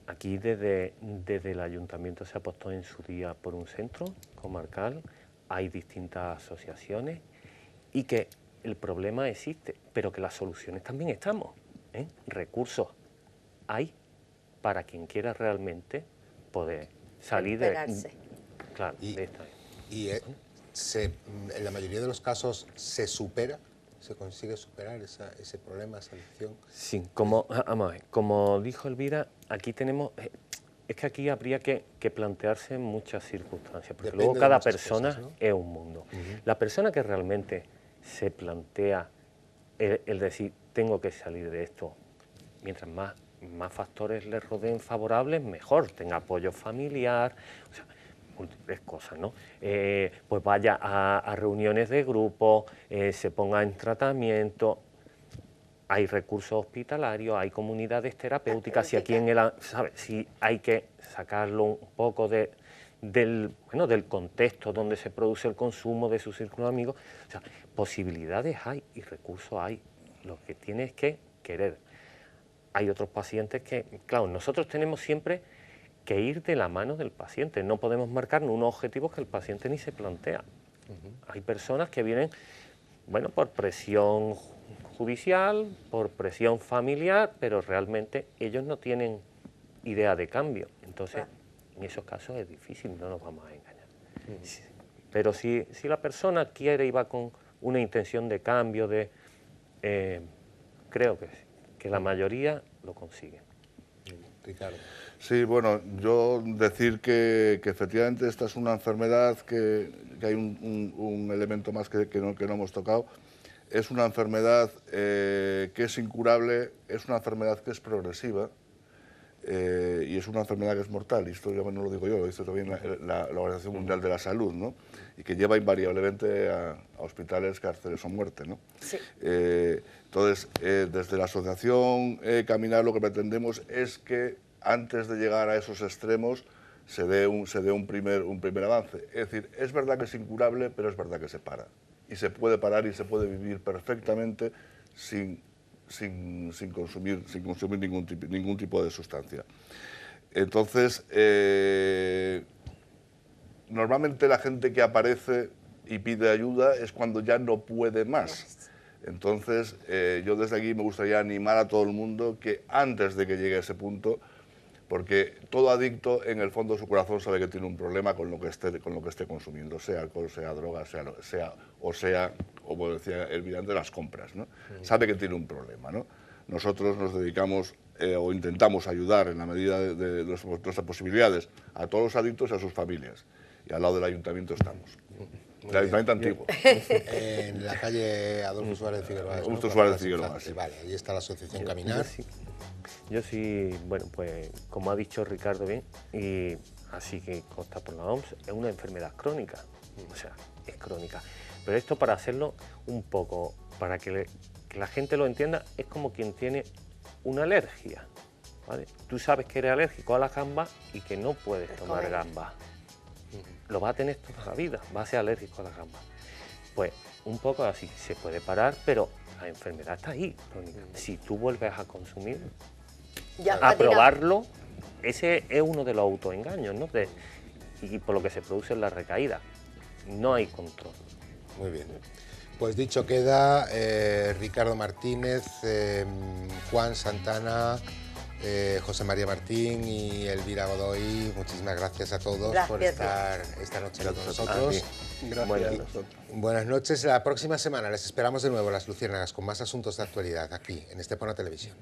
aquí desde el ayuntamiento se apostó en su día por un centro comarcal, hay distintas asociaciones y que el problema existe, pero que las soluciones también estamos, ¿eh? Recursos hay para quien quiera realmente poder salir de esta. Y en la mayoría de los casos se consigue superar ese problema, esa adicción. Sí, como dijo Elvira, aquí tenemos... Es que aquí habría que plantearse muchas circunstancias, porque Depende luego cada de muchas persona cosas, ¿no? es un mundo. La persona que realmente se plantea el decir, tengo que salir de esto, mientras más factores le rodeen favorables, mejor, tenga apoyo familiar, o sea, múltiples cosas, ¿no? Pues vaya a reuniones de grupo, se ponga en tratamiento, hay recursos hospitalarios, hay comunidades terapéuticas, si aquí si hay que sacarlo un poco del contexto donde se produce el consumo de su círculo de amigos, o sea, posibilidades hay y recursos hay, lo que tiene es que querer. Hay otros pacientes que, claro, nosotros tenemos siempre que ir de la mano del paciente, no podemos marcarnos unos objetivos que el paciente ni se plantea. Hay personas que vienen, bueno, por presión judicial, por presión familiar, pero realmente ellos no tienen idea de cambio. Entonces, en esos casos es difícil, no nos vamos a engañar. Pero si la persona quiere y va con una intención de cambio, creo que la mayoría lo consigue. Ricardo. Sí, bueno, yo decir que efectivamente esta es una enfermedad que hay un elemento más que no hemos tocado. Es una enfermedad que es incurable, es una enfermedad que es progresiva y es una enfermedad que es mortal. Y esto ya no lo digo yo, lo dice también la Organización Mundial de la Salud, ¿no? Y que lleva invariablemente a hospitales, cárceles o muerte, ¿no? Sí. Entonces, desde la asociación Caminar lo que pretendemos es que antes de llegar a esos extremos se dé un primer avance. Es decir, es verdad que es incurable, pero es verdad que se para. Y se puede parar y se puede vivir perfectamente sin consumir ningún tipo de sustancia. Entonces, normalmente la gente que aparece y pide ayuda es cuando ya no puede más. Entonces, yo desde aquí me gustaría animar a todo el mundo que antes de que llegue a ese punto, porque todo adicto en el fondo de su corazón sabe que tiene un problema con lo que esté consumiendo, sea alcohol, sea droga, sea, como decía Elvira, de las compras, ¿no? Sabe que tiene un problema, ¿no? Nosotros nos dedicamos o intentamos ayudar en la medida de nuestras posibilidades a todos los adictos y a sus familias, y al lado del ayuntamiento estamos. el ayuntamiento antiguo. En la calle Adolfo Suárez de Figueroa. Augusto Suárez de Figueroa, sí. Vale, ahí está la asociación Caminar. Yo sí, bueno, pues como ha dicho Ricardo bien, y así que consta por la OMS, es una enfermedad crónica, o sea, es crónica. Pero esto, para hacerlo un poco, para que la gente lo entienda, es como quien tiene una alergia, ¿vale? Tú sabes que eres alérgico a las gambas y que no puedes tomar gambas. Lo vas a tener toda la vida, vas a ser alérgico a las gambas. Pues un poco así, se puede parar, pero la enfermedad está ahí, crónica. Si tú vuelves a consumir, a probarlo, ese es uno de los autoengaños, ¿no? Y por lo que se produce la recaída. No hay control. Muy bien. Pues dicho queda, Ricardo Martínez, Juan Santana, José María Martín y Elvira Godoy, muchísimas gracias a todos por estar esta noche con nosotros. Gracias a nosotros. Buenas noches. La próxima semana les esperamos de nuevo Las Luciérnagas con más asuntos de actualidad aquí en Estepona Televisión.